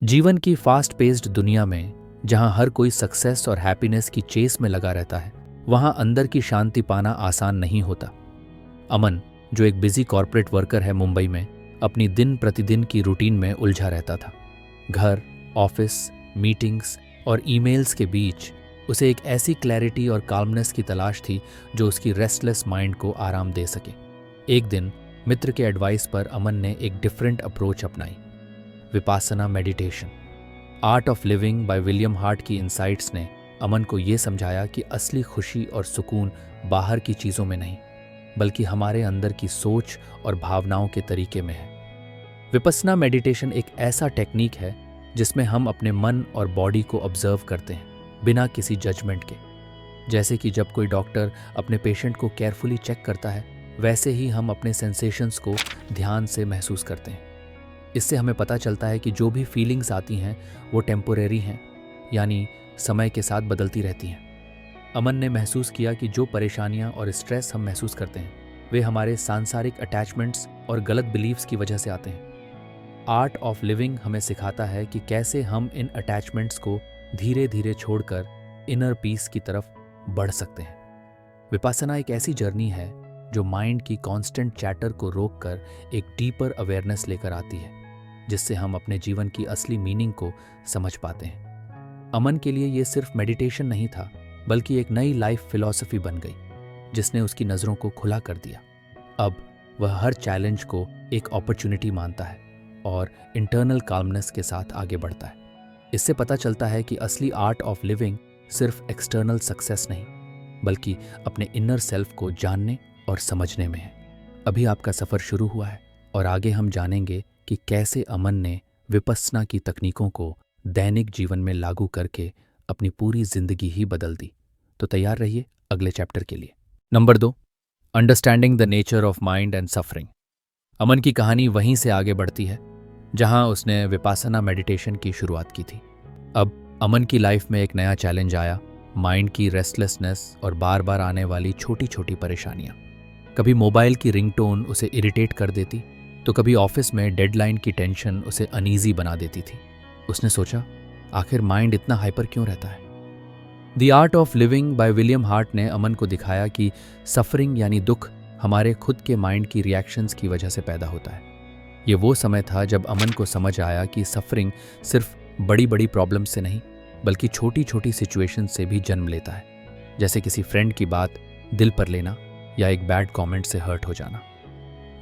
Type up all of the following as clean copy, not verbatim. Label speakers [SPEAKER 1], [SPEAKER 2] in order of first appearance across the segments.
[SPEAKER 1] जीवन की fast paced दुनिया में जहां हर कोई सक्सेस और हैप्पीनेस की चेस में लगा रहता है, वहां अंदर की शांति पाना आसान नहीं होता। अमन, जो एक बिजी कॉर्पोरेट वर्कर है मुंबई में, अपनी दिन प्रतिदिन की रूटीन में उलझा रहता था। घर, ऑफिस, मीटिंग्स और ईमेल्स के बीच उसे एक ऐसी क्लैरिटी और काल्मनेस की तलाश थी जो उसकी रेस्टलेस माइंड को आराम दे सके। एक दिन मित्र के एडवाइस पर अमन ने एक डिफरेंट अप्रोच अपनाई, Vipassana meditation. Art of living by William heart की इंसाइट्स ने अमन को ये समझाया कि असली खुशी और सुकून बाहर की चीज़ों में नहीं, बल्कि हमारे अंदर की सोच और भावनाओं के तरीके में है। विपस्सना मेडिटेशन एक ऐसा टेक्निक है जिसमें हम अपने मन और बॉडी को ऑब्जर्व करते हैं, बिना किसी जजमेंट के। जैसे कि जब कोई डॉक्टर अपने पेशेंट को केयरफुली चेक करता है, वैसे ही हम अपने सेंसेशंस को ध्यान से महसूस करते हैं। इससे हमें पता चलता है कि जो भी फीलिंग्स आती हैं वो टेम्पोरेरी हैं, यानी समय के साथ बदलती रहती हैं। अमन ने महसूस किया कि जो परेशानियां और स्ट्रेस हम महसूस करते हैं वे हमारे सांसारिक अटैचमेंट्स और गलत बिलीव्स की वजह से आते हैं। आर्ट ऑफ लिविंग हमें सिखाता है कि कैसे हम इन अटैचमेंट्स को धीरे धीरे छोड़कर इनर पीस की तरफ बढ़ सकते हैं। विपासना एक ऐसी जर्नी है जो माइंड की कांस्टेंट चैटर को रोककर एक डीपर अवेयरनेस लेकर आती है, जिससे हम अपने जीवन की असली मीनिंग को समझ पाते हैं। अमन के लिए ये सिर्फ मेडिटेशन नहीं था, बल्कि एक नई लाइफ फिलॉसफी बन गई, जिसने उसकी नज़रों को खुला कर दिया। अब वह हर चैलेंज को एक अपॉर्चुनिटी मानता है और इंटरनल काल्मनेस के साथ आगे बढ़ता है। इससे पता चलता है कि असली आर्ट ऑफ लिविंग सिर्फ एक्सटर्नल सक्सेस नहीं, बल्कि अपने इनर सेल्फ को जानने और समझने में है। अभी आपका सफ़र शुरू हुआ है और आगे हम जानेंगे कि कैसे अमन ने विपस्सना की तकनीकों को दैनिक जीवन में लागू करके अपनी पूरी जिंदगी ही बदल दी। तो तैयार रहिए अगले चैप्टर के लिए। Number 2, understanding the nature of mind and suffering. Aman की कहानी वहीं से आगे बढ़ती है जहां उसने विपासना मेडिटेशन की शुरुआत की थी। अब अमन की लाइफ में एक नया चैलेंज आया, माइंड की रेस्टलेसनेस और बार बार आने वाली छोटी छोटी परेशानियां। कभी मोबाइल की रिंगटोन उसे इरिटेट कर देती, तो कभी ऑफिस में डेडलाइन की टेंशन उसे अनईजी बना देती थी। उसने सोचा, आखिर माइंड इतना हाइपर क्यों रहता है? The art of living by William heart ने अमन को दिखाया कि सफरिंग यानी दुख हमारे खुद के माइंड की रिएक्शंस की वजह से पैदा होता है। ये वो समय था जब अमन को समझ आया कि सफरिंग सिर्फ बड़ी बड़ी प्रॉब्लम से नहीं, बल्कि छोटी छोटी सिचुएशन से भी जन्म लेता है, जैसे किसी फ्रेंड की बात दिल पर लेना या एक बैड कमेंट से हर्ट हो जाना।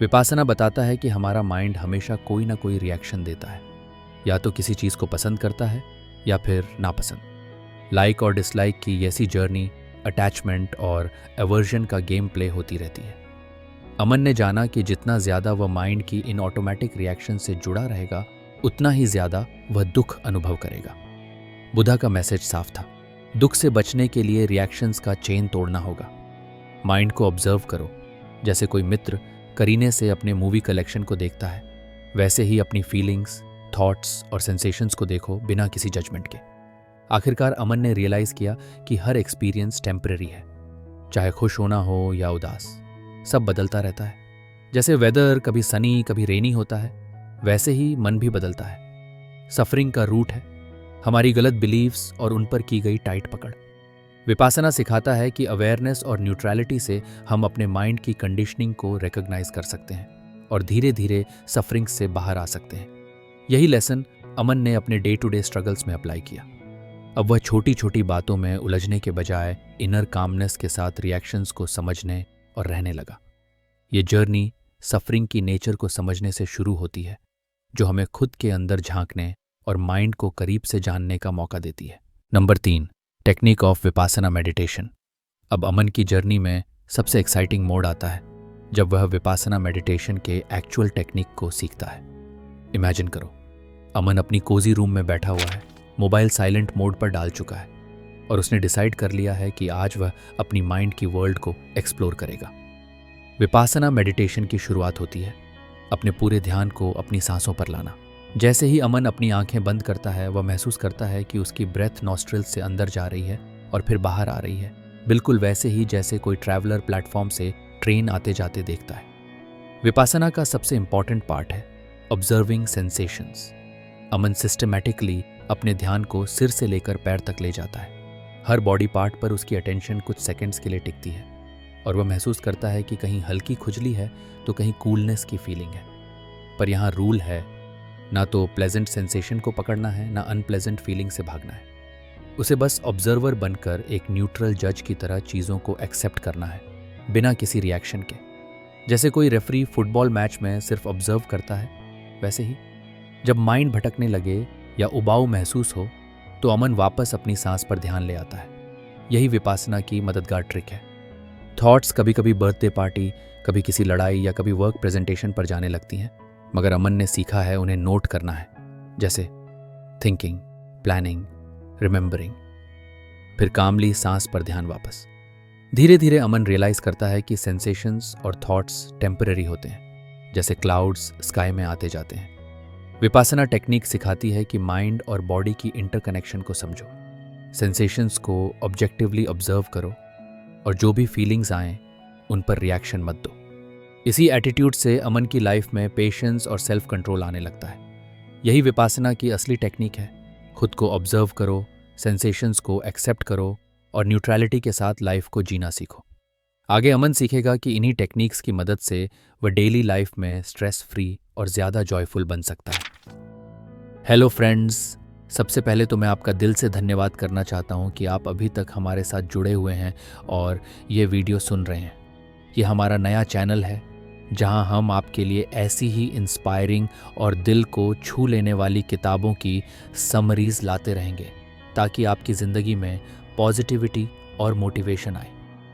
[SPEAKER 1] विपासना बताता है कि हमारा माइंड हमेशा कोई ना कोई रिएक्शन देता है, या तो किसी चीज़ को पसंद करता है या फिर नापसंद। लाइक और डिसलाइक की ऐसी जर्नी अटैचमेंट और एवर्जन का गेम प्ले होती रहती है। अमन ने जाना कि जितना ज़्यादा वह माइंड की इन ऑटोमेटिक रिएक्शन से जुड़ा रहेगा, उतना ही ज़्यादा वह दुख अनुभव करेगा। बुद्धा का मैसेज साफ था, दुख से बचने के लिए रिएक्शंस का चेन तोड़ना होगा। माइंड को ऑब्जर्व करो, जैसे कोई मित्र करीने से अपने मूवी कलेक्शन को देखता है, वैसे ही अपनी फीलिंग्स, थॉट्स और सेंसेशंस को देखो, बिना किसी जजमेंट के। आखिरकार अमन ने रियलाइज़ किया कि हर एक्सपीरियंस टेम्परेरी है, चाहे खुश होना हो या उदास, सब बदलता रहता है। जैसे वेदर कभी सनी कभी रेनी होता है, वैसे ही मन भी बदलता है। सफरिंग का रूट है हमारी गलत बिलीव्स और उन पर की गई टाइट पकड़। विपासना सिखाता है कि अवेयरनेस और न्यूट्रलिटी से हम अपने माइंड की कंडीशनिंग को रिकॉग्नाइज कर सकते हैं और धीरे धीरे सफरिंग से बाहर आ सकते हैं। यही लेसन अमन ने अपने डे टू डे स्ट्रगल्स में अप्लाई किया। अब वह छोटी छोटी बातों में उलझने के बजाय इनर कामनेस के साथ रिएक्शंस को समझने और रहने लगा। ये जर्नी सफरिंग की नेचर को समझने से शुरू होती है, जो हमें खुद के अंदर झांकने और माइंड को करीब से जानने का मौका देती है। Number 3, technique of Vipassana meditation. अब अमन की जर्नी में सबसे एक्साइटिंग मोड आता है जब वह विपासना मेडिटेशन के एक्चुअल टेक्निक को सीखता है। इमेजिन करो, अमन अपनी कोजी रूम में बैठा हुआ है, मोबाइल साइलेंट मोड पर डाल चुका है और उसने डिसाइड कर लिया है कि आज वह अपनी माइंड की वर्ल्ड को एक्सप्लोर करेगा। विपासना मेडिटेशन की शुरुआत होती है अपने पूरे ध्यान को अपनी सांसों पर लाना। जैसे ही अमन अपनी आंखें बंद करता है, वह महसूस करता है कि उसकी ब्रेथ नॉस्ट्रिल्स से अंदर जा रही है और फिर बाहर आ रही है, बिल्कुल वैसे ही जैसे कोई ट्रैवलर प्लेटफॉर्म से ट्रेन आते जाते देखता है। विपासना का सबसे इंपॉर्टेंट पार्ट है ऑब्जर्विंग सेंसेशंस। अमन सिस्टमैटिकली अपने ध्यान को सिर से लेकर पैर तक ले जाता है। हर बॉडी पार्ट पर उसकी अटेंशन कुछ सेकंड्स के लिए टिकती है और वह महसूस करता है कि कहीं हल्की खुजली है तो कहीं कूलनेस की फीलिंग है। पर यहाँ रूल है, ना तो प्लेजेंट सेंसेशन को पकड़ना है, ना अनप्लेजेंट फीलिंग से भागना है। उसे बस ऑब्जर्वर बनकर एक न्यूट्रल जज की तरह चीज़ों को एक्सेप्ट करना है, बिना किसी रिएक्शन के। जैसे कोई रेफरी फुटबॉल मैच में सिर्फ ऑब्जर्व करता है, वैसे ही जब माइंड भटकने लगे या उबाऊ महसूस हो तो अमन वापस अपनी सांस पर ध्यान ले आता है। यही विपासना की मददगार ट्रिक है। थॉट्स कभी कभी बर्थडे पार्टी, कभी किसी लड़ाई या कभी वर्क प्रेजेंटेशन पर जाने लगती हैं, मगर अमन ने सीखा है उन्हें नोट करना है, जैसे थिंकिंग, प्लानिंग, रिमेंबरिंग। फिर कामली सांस पर ध्यान वापस। धीरे धीरे अमन रियलाइज करता है कि सेंसेशंस और थॉट्स टेम्पररी होते हैं, जैसे क्लाउड्स स्काई में आते जाते हैं। विपासना टेक्निक सिखाती है कि माइंड और बॉडी की इंटरकनेक्शन को समझो, सेंसेशंस को ऑब्जेक्टिवली ऑब्जर्व करो और जो भी फीलिंग्स आएं उन पर रिएक्शन मत दो। इसी एटीट्यूड से अमन की लाइफ में पेशेंस और सेल्फ कंट्रोल आने लगता है। यही विपासना की असली टेक्निक है। खुद को ऑब्जर्व करो, सेंसेशंस को एक्सेप्ट करो और न्यूट्रलिटी के साथ लाइफ को जीना सीखो। आगे अमन सीखेगा कि इन्हीं टेक्निक्स की मदद से वह डेली लाइफ में स्ट्रेस फ्री और ज़्यादा जॉयफुल बन सकता है। हेलो फ्रेंड्स, सबसे पहले तो मैं आपका दिल से धन्यवाद करना चाहता हूँ कि आप अभी तक हमारे साथ जुड़े हुए हैं और ये वीडियो सुन रहे हैं। ये हमारा नया चैनल है जहाँ हम आपके लिए ऐसी ही इंस्पायरिंग और दिल को छू लेने वाली किताबों की समरीज लाते रहेंगे, ताकि आपकी ज़िंदगी में पॉजिटिविटी और मोटिवेशन आए।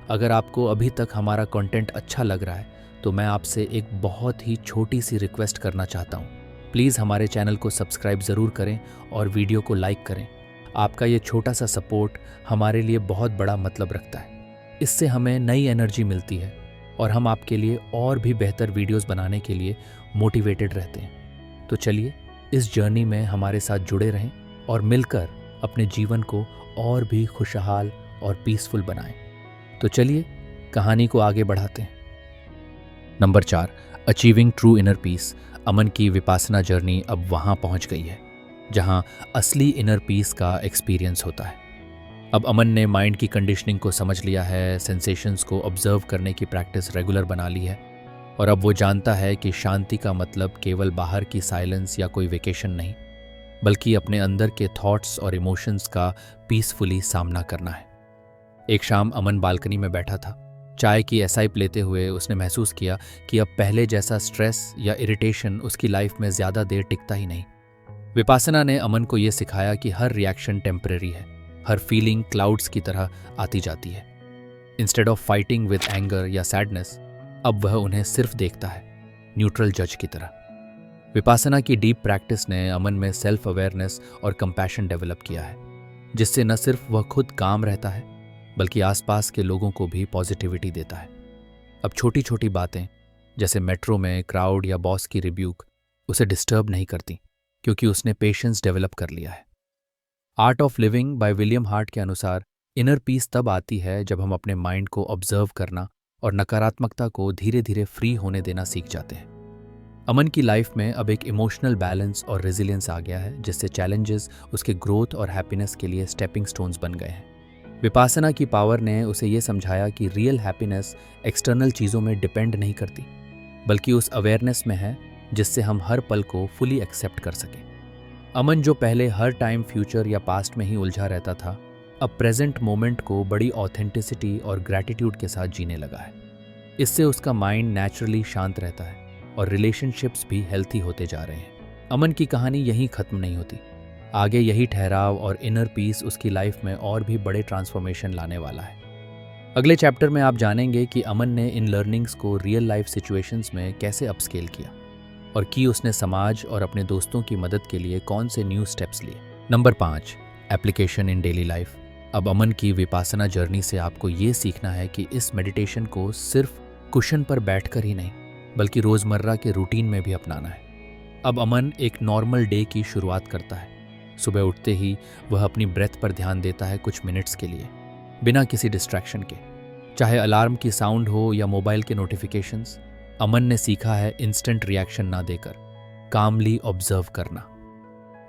[SPEAKER 1] अगर आपको अभी तक हमारा कंटेंट अच्छा लग रहा है तो मैं आपसे एक बहुत ही छोटी सी रिक्वेस्ट करना चाहता हूँ। प्लीज़ हमारे चैनल को सब्सक्राइब ज़रूर करें और वीडियो को लाइक करें। आपका ये छोटा सा सपोर्ट हमारे लिए बहुत बड़ा मतलब रखता है। इससे हमें नई एनर्जी मिलती है और हम आपके लिए और भी बेहतर वीडियोस बनाने के लिए मोटिवेटेड रहते हैं। तो चलिए इस जर्नी में हमारे साथ जुड़े रहें और मिलकर अपने जीवन को और भी खुशहाल और पीसफुल बनाएं। तो चलिए कहानी को आगे बढ़ाते हैं। Number 4, achieving true inner peace. Aman की विपासना जर्नी अब वहाँ पहुँच गई है जहाँ असली इनर पीस का एक्सपीरियंस होता है। अब अमन ने माइंड की कंडीशनिंग को समझ लिया है, सेंसेशंस को ऑब्जर्व करने की प्रैक्टिस रेगुलर बना ली है और अब वो जानता है कि शांति का मतलब केवल बाहर की साइलेंस या कोई वेकेशन नहीं, बल्कि अपने अंदर के थॉट्स और इमोशंस का पीसफुली सामना करना है। एक शाम अमन बालकनी में बैठा था। चाय की एसआइप लेते हुए उसने महसूस किया कि अब पहले जैसा स्ट्रेस या इरिटेशन उसकी लाइफ में ज़्यादा देर टिकता ही नहीं। विपासना ने अमन को ये सिखाया कि हर रिएक्शन टेम्पररी है, हर फीलिंग क्लाउड्स की तरह आती जाती है। Instead of fighting with anger या सैडनेस, अब वह उन्हें सिर्फ देखता है, न्यूट्रल जज की तरह। विपासना की डीप प्रैक्टिस ने अमन में सेल्फ अवेयरनेस और कंपैशन डेवलप किया है, जिससे न सिर्फ वह खुद काम रहता है बल्कि आसपास के लोगों को भी पॉजिटिविटी देता है। अब छोटी छोटी बातें जैसे मेट्रो में क्राउड या बॉस की रिब्यूक उसे डिस्टर्ब नहीं करती, क्योंकि उसने पेशेंस डेवलप कर लिया है। Art of living by William heart के अनुसार इनर पीस तब आती है जब हम अपने माइंड को ऑब्जर्व करना और नकारात्मकता को धीरे धीरे फ्री होने देना सीख जाते हैं। अमन की लाइफ में अब एक इमोशनल बैलेंस और रेजिलियंस आ गया है, जिससे चैलेंजेस उसके ग्रोथ और हैप्पीनेस के लिए स्टेपिंग स्टोन्स बन गए हैं। विपासना की पावर ने उसे ये समझाया कि रियल हैप्पीनेस एक्सटर्नल चीज़ों में डिपेंड नहीं करती, बल्कि उस अवेयरनेस में है जिससे हम हर पल को फुली एक्सेप्ट कर सकें। अमन जो पहले हर टाइम फ्यूचर या पास्ट में ही उलझा रहता था, अब प्रेजेंट मोमेंट को बड़ी ऑथेंटिसिटी और ग्रैटिट्यूड के साथ जीने लगा है। इससे उसका माइंड नेचुरली शांत रहता है और रिलेशनशिप्स भी हेल्थी होते जा रहे हैं। अमन की कहानी यहीं खत्म नहीं होती। आगे यही ठहराव और इनर पीस उसकी लाइफ में और भी बड़े ट्रांसफॉर्मेशन लाने वाला है। अगले चैप्टर में आप जानेंगे कि अमन ने इन लर्निंग्स को रियल लाइफ सिचुएशंस में कैसे अपस्केल किया और कि उसने समाज और अपने दोस्तों की मदद के लिए कौन से न्यू स्टेप्स लिए। Number 5, application in daily life. अब अमन की विपासना जर्नी से आपको ये सीखना है कि इस मेडिटेशन को सिर्फ कुशन पर बैठकर ही नहीं, बल्कि रोज़मर्रा के रूटीन में भी अपनाना है। अब अमन एक नॉर्मल डे की शुरुआत करता है। सुबह उठते ही वह अपनी ब्रेथ पर ध्यान देता है कुछ मिनट्स के लिए, बिना किसी डिस्ट्रैक्शन के। चाहे अलार्म की साउंड हो या मोबाइल के नोटिफिकेशंस, अमन ने सीखा है इंस्टेंट रिएक्शन ना देकर कामली ऑब्जर्व करना।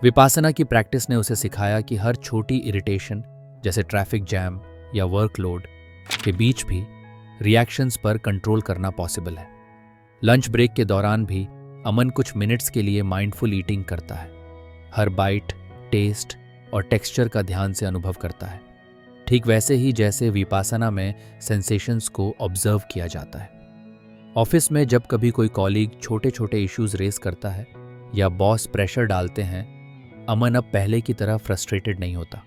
[SPEAKER 1] विपासना की प्रैक्टिस ने उसे सिखाया कि हर छोटी इरिटेशन जैसे ट्रैफिक जैम या वर्कलोड के बीच भी रिएक्शंस पर कंट्रोल करना पॉसिबल है। लंच ब्रेक के दौरान भी अमन कुछ मिनट्स के लिए माइंडफुल ईटिंग करता है। हर बाइट, टेस्ट और टेक्सचर का ध्यान से अनुभव करता है, ठीक वैसे ही जैसे विपासना में सेंसेशंस को ऑब्जर्व किया जाता है। ऑफिस में जब कभी कोई कॉलीग छोटे छोटे इश्यूज रेस करता है या बॉस प्रेशर डालते हैं, अमन अब पहले की तरह फ्रस्ट्रेटेड नहीं होता।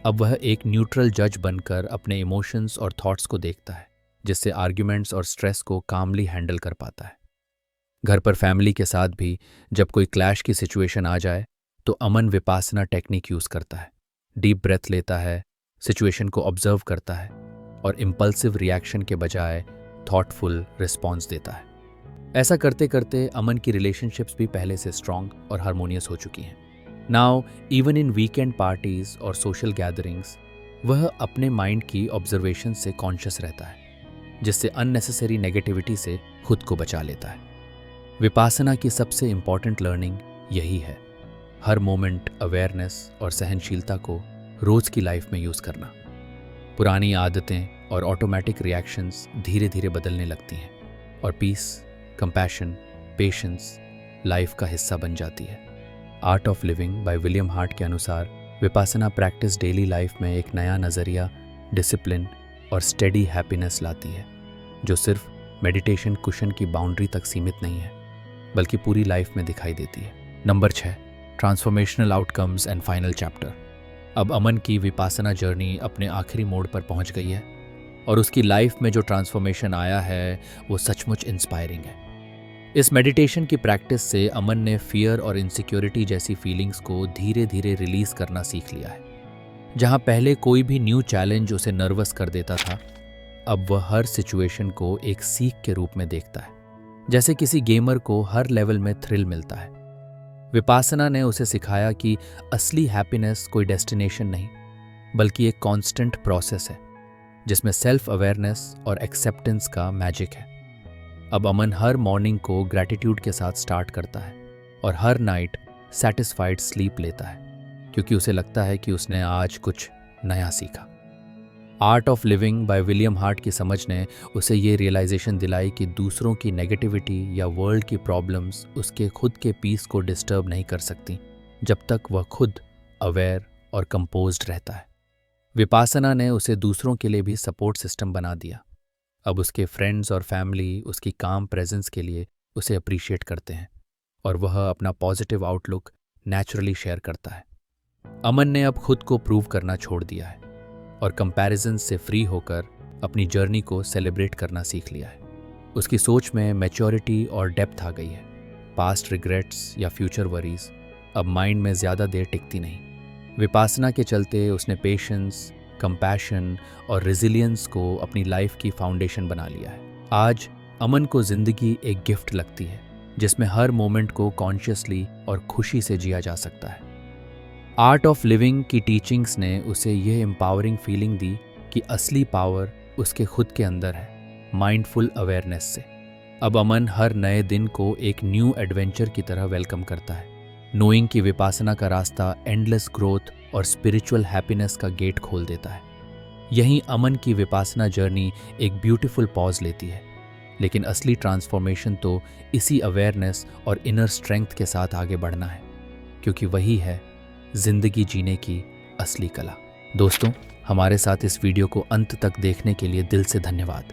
[SPEAKER 1] अब वह एक न्यूट्रल जज बनकर अपने इमोशंस और थॉट्स को देखता है, जिससे आर्ग्यूमेंट्स और स्ट्रेस को कामली हैंडल कर पाता है। घर पर फैमिली के साथ भी जब कोई क्लैश की सिचुएशन आ जाए तो अमन विपासना टेक्निक यूज करता है। डीप ब्रेथ लेता है, सिचुएशन को ऑब्जर्व करता है और इम्पल्सिव रिएक्शन के बजाय थॉटफुल रिस्पॉन्स देता है। ऐसा करते करते अमन की रिलेशनशिप्स भी पहले से स्ट्रांग और हार्मोनियस हो चुकी हैं। Now even in weekend parties और सोशल गैदरिंग्स वह अपने माइंड की ऑब्जर्वेशन से कॉन्शियस रहता है, जिससे अननेसेसरी नेगेटिविटी से खुद को बचा लेता है। विपासना की सबसे इंपॉर्टेंट लर्निंग यही है, हर मोमेंट अवेयरनेस और सहनशीलता को रोज की लाइफ में यूज करना। पुरानी आदतें और ऑटोमेटिक रिएक्शंस धीरे धीरे बदलने लगती हैं और पीस, कंपैशन, पेशेंस लाइफ का हिस्सा बन जाती है। Art of living by William heart के अनुसार विपासना प्रैक्टिस डेली लाइफ में एक नया नज़रिया, डिसिप्लिन और स्टेडी हैप्पीनेस लाती है, जो सिर्फ मेडिटेशन कुशन की बाउंड्री तक सीमित नहीं है बल्कि पूरी लाइफ में दिखाई देती है। Number 6, transformational outcomes and final chapter. अब अमन की विपासना जर्नी अपने आखिरी मोड़ पर पहुंच गई है और उसकी लाइफ में जो ट्रांसफॉर्मेशन आया है वो सचमुच इंस्पायरिंग है। इस मेडिटेशन की प्रैक्टिस से अमन ने फियर और इनसिक्योरिटी जैसी फीलिंग्स को धीरे धीरे रिलीज करना सीख लिया है। जहां पहले कोई भी न्यू चैलेंज उसे नर्वस कर देता था, अब वह हर सिचुएशन को एक सीख के रूप में देखता है, जैसे किसी गेमर को हर लेवल में थ्रिल मिलता है। विपासना ने उसे सिखाया कि असली हैप्पीनेस कोई डेस्टिनेशन नहीं बल्कि एक कांस्टेंट प्रोसेस है, जिसमें सेल्फ अवेयरनेस और एक्सेप्टेंस का मैजिक है। अब अमन हर मॉर्निंग को ग्रैटिट्यूड के साथ स्टार्ट करता है और हर नाइट सैटिस्फाइड स्लीप लेता है, क्योंकि उसे लगता है कि उसने आज कुछ नया सीखा। Art of living by William heart की समझ ने उसे ये रियलाइजेशन दिलाई कि दूसरों की नेगेटिविटी या वर्ल्ड की प्रॉब्लम्स उसके खुद के पीस को डिस्टर्ब नहीं कर सकती, जब तक वह खुद अवेयर और कंपोज्ड रहता है। विपासना ने उसे दूसरों के लिए भी सपोर्ट सिस्टम बना दिया। अब उसके फ्रेंड्स और फैमिली उसकी काम प्रेजेंस के लिए उसे अप्रिशिएट करते हैं और वह अपना पॉजिटिव आउटलुक नेचुरली शेयर करता है। अमन ने अब खुद को प्रूव करना छोड़ दिया है और कंपैरिजन से फ्री होकर अपनी जर्नी को सेलिब्रेट करना सीख लिया है। उसकी सोच में मैच्योरिटी और डेप्थ आ गई है। पास्ट रिग्रेट्स या फ्यूचर वरीज अब माइंड में ज़्यादा देर टिकती नहीं। विपासना के चलते उसने पेशेंस, कंपैशन और रेजिलियंस को अपनी लाइफ की फाउंडेशन बना लिया है। आज अमन को जिंदगी एक गिफ्ट लगती है, जिसमें हर मोमेंट को कॉन्शियसली और खुशी से जिया जा सकता है। आर्ट ऑफ लिविंग की टीचिंग्स ने उसे यह एम्पावरिंग फीलिंग दी कि असली पावर उसके खुद के अंदर है, माइंडफुल अवेयरनेस से। अब अमन हर नए दिन को एक न्यू एडवेंचर की तरह वेलकम करता है, नोइंग कि विपासना का रास्ता एंडलेस ग्रोथ और स्पिरिचुअल हैप्पीनेस का गेट खोल देता है। यहीं अमन की विपासना जर्नी एक ब्यूटीफुल पॉज लेती है, लेकिन असली ट्रांसफॉर्मेशन तो इसी अवेयरनेस और इनर स्ट्रेंथ के साथ आगे बढ़ना है, क्योंकि वही है जिंदगी जीने की असली कला। दोस्तों, हमारे साथ इस वीडियो को अंत तक देखने के लिए दिल से धन्यवाद।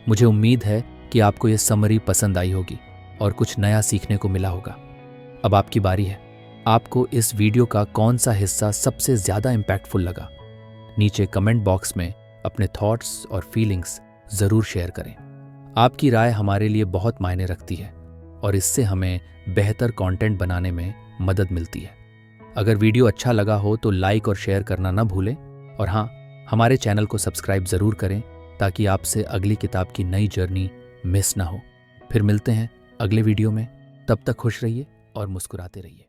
[SPEAKER 1] मुझे उम्मीद है कि आपको ये समरी पसंद आई होगी और कुछ नया सीखने को मिला होगा। अब आपकी बारी है, आपको इस वीडियो का कौन सा हिस्सा सबसे ज़्यादा इम्पैक्टफुल लगा? नीचे कमेंट बॉक्स में अपने थॉट्स और फीलिंग्स ज़रूर शेयर करें। आपकी राय हमारे लिए बहुत मायने रखती है और इससे हमें बेहतर कंटेंट बनाने में मदद मिलती है। अगर वीडियो अच्छा लगा हो तो लाइक और शेयर करना ना भूलें और हाँ, हमारे चैनल को सब्सक्राइब ज़रूर करें ताकि आपसे अगली किताब की नई जर्नी मिस ना हो। फिर मिलते हैं अगले वीडियो में। तब तक खुश रहिए और मुस्कुराते रहिए।